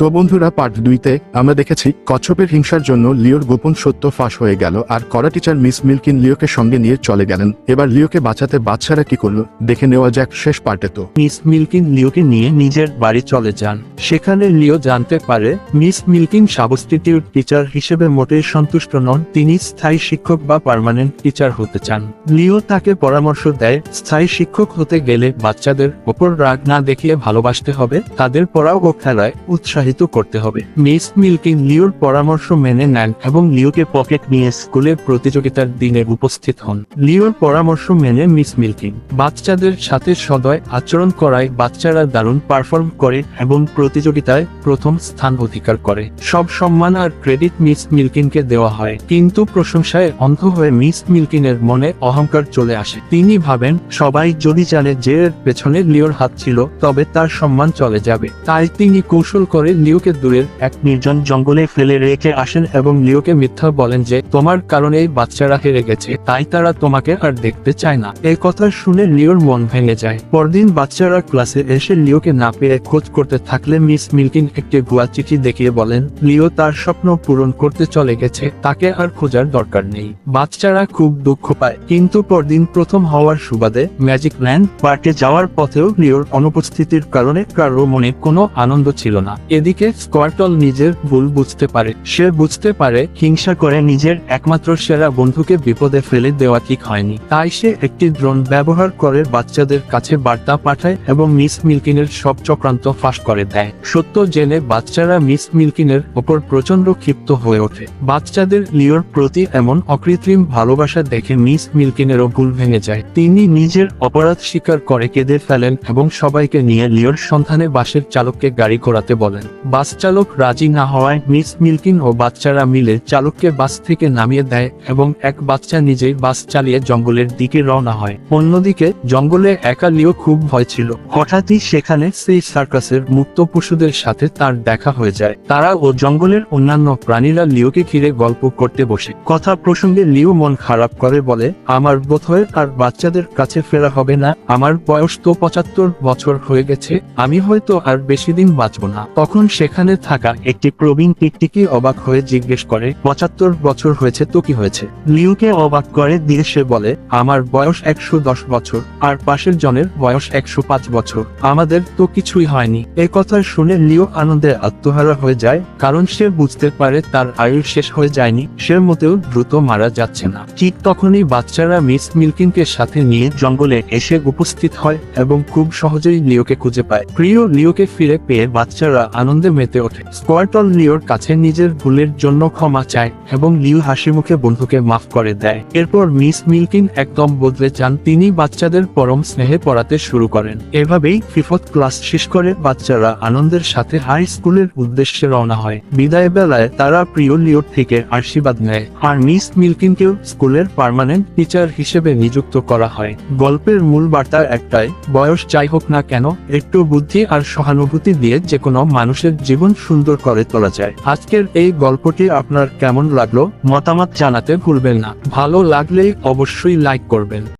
তো বন্ধুরা, পার্ট 2-তে আমরা দেখেছি কচ্ছপের হিংসার জন্য লিওর গোপন সত্য ফাঁস হয়ে গেল, আর কড়া টিচার মিস মিল্কিন লিওকে সঙ্গে নিয়ে চলে গেলেন। এবার লিওকে বাঁচাতে বাচ্চারা কি করলো দেখে নেওয়া যাক শেষ পার্টে। তো মিস মিল্কিন লিওকে নিয়ে নিজের বাড়ি চলে যান। সেখানে লিও জানতে পারে মিস মিল্কিন সাবস্টিটিউট টিচার হিসেবে মোটেই সন্তুষ্ট নন, তিনি স্থায়ী শিক্ষক বা পার্মানেন্ট টিচার হতে চান। লিও তাকে পরামর্শ দেয় স্থায়ী শিক্ষক হতে গেলে বাচ্চাদের ওপর রাগ না দেখিয়ে ভালোবাসতে হবে, তাদের পড়া ও খেলায় উৎসাহিত করতে হবে। মিস মিল্কিন লিওর পরামর্শ মেনে নেন এবং লিওকে পকেট নিয়ে স্কুলের প্রতিযোগিতার দিনে উপস্থিত হন। লিওর পরামর্শ মেনে মিস মিল্কিন বাচ্চাদের সাথে সদয় আচরণ করায় বাচ্চারা দারুণ পারফর্ম করে এবং প্রতিযোগিতায় প্রথম স্থান অধিকার করে। সব সম্মান আর ক্রেডিট মিস মিল্কিনকে দেওয়া হয়, কিন্তু প্রশংসায় অন্ধ হয়ে মিস মিল্কিনের মনে অহংকার চলে আসে। তিনি ভাবেন সবাই যদি জানে যে এর পেছনে লিওর হাত ছিল তবে তার সম্মান চলে যাবে। তাই তিনি কৌশল করে লিওকে দূরের এক নির্জন জঙ্গলে ফেলে রেখে আসেন এবং লিওকে মিথ্যা বলেন যে তোমার কারণেই বাচ্চারা হেরে গেছে, তাই তারা তোমাকে আর দেখতে চায় না। এই কথা শুনে লিওর মন ভেঙে যায়। পরদিন বাচ্চারা ক্লাসে এসে লিওকে না পেয়ে খোঁজ করতে থাকলে মিস মিল্কিন একটি ভুয়া চিঠি দেখিয়ে বলেন লিও তার স্বপ্ন পূরণ করতে চলে গেছে, তাকে আর খোঁজার দরকার নেই। বাচ্চারা খুব দুঃখ পায়, কিন্তু পরদিন প্রথম হওয়ার সুবাদে ম্যাজিক ল্যান্ড পার্কে যাওয়ার পথেও লিওর অনুপস্থিতির কারণে কারো মনে কোনো আনন্দ ছিল না। এদিকে স্কোয়ার্টল নিজের ভুল বুঝতে পারে। সে বুঝতে পারে হিংসা করে নিজের একমাত্র সেরা বন্ধুকে বিপদে ফেলে দেওয়া ঠিক হয়নি। তাই সে একটি ড্রোন ব্যবহার করে বাচ্চাদের কাছে বার্তা পাঠায় এবং মিস মিল্কিনের সব চক্রান্ত ফাঁস করে দেয়। সত্য জেনে বাচ্চারা মিস মিল্কিনের ওপর প্রচন্ড ক্ষিপ্ত হয়ে ওঠে। বাচ্চাদের লিওর প্রতি এমন অকৃত্রিম ভালোবাসা দেখে মিস মিল্কিনেরও ভুল ভেঙে যায়। তিনি নিজের অপরাধ স্বীকার করে কেঁদে ফেলেন এবং সবাইকে নিয়ে লিওর সন্ধানে বাসের চালককে গাড়ি ঘোরাতে বলেন। বাস চালক রাজি না হওয়ায় মিস মিল্কিন ও বাচ্চারা মিলে চালককে বাস থেকে নামিয়ে দেয় এবং এক বাচ্চা নিজেই বাস চালিয়ে জঙ্গলের দিকে রওনা হয়। অন্যদিকে জঙ্গলে একা লিও খুব ভয় ছিল। হঠাৎই সেখানে সেই সার্কাসের মুক্ত পশুদের সাথে তার দেখা হয়ে যায়। তারা ও জঙ্গলের অন্যান্য প্রাণীরা লিওকে ঘিরে গল্প করতে বসে। কথা প্রসঙ্গে লিও মন খারাপ করে বলে আমার বোধহয় আর বাচ্চাদের কাছে ফেরা হবে না, আমার বয়স তো 75 বছর হয়ে গেছে, আমি হয়তো আর বেশি দিন বাঁচব না। তখন সেখানে থাকা একটি প্রবীণ টিকটিকি অবাক হয়ে জিজ্ঞেস করে 75 বছর হয়েছে তো কি হয়েছে? লিওকে অবাক করে দিয়ে সে বলে আমার বয়স 110 বছর আর পাশের জনের বয়স 105 বছর, আমাদের তো কিছুই হয়নি। এই কথা শুনে লিও আনন্দে আত্মহারা হয়ে যায়, কারণ সে বুঝতে পারে তার আয়ু শেষ হয়ে যায়নি, সে মোটেও দ্রুত মারা যাচ্ছে না। ঠিক তখনই বাচ্চারা মিস মিল্কিনকে সাথে নিয়ে জঙ্গলে এসে উপস্থিত হয় এবং খুব সহজেই লিওকে খুঁজে পায়। প্রিয় লিওকে ফিরে পেয়ে বাচ্চারা আনন্দে মেতে ওঠে। স্কোয়ার্টল লিওর কাছে নিজের ভুলের জন্য ক্ষমা চায় এবং লিও হাসি মুখে বন্ধুকে মাফ করে দেয়। এরপর মিস মিল্কিন একদম বদলে যান, তিনি বাচ্চাদের পরম স্নেহে পড়াতে শুরু করেন। এভাবেই 5th ক্লাস শেষ করে বাচ্চারা আনন্দের সাথে হাই স্কুলের উদ্দেশ্যে রওনা হয়। বিদায় বেলায় তারা প্রিয় লিওর থেকে আশীর্বাদ নেয় আর মিস মিল্কিনকেও স্কুলের পার্মানেন্ট টিচার হিসেবে নিযুক্ত করা হয়। গল্পের মূল বার্তা একটাই, বয়স যাই হোক না কেন একটু বুদ্ধি আর সহানুভূতি দিয়ে যে কোনো মানুষের জীবন সুন্দর করে তোলা যায়। আজকের এই গল্পটি আপনার কেমন লাগলো মতামত জানাতে ভুলবেন না। ভালো লাগলেই অবশ্যই লাইক করবেন।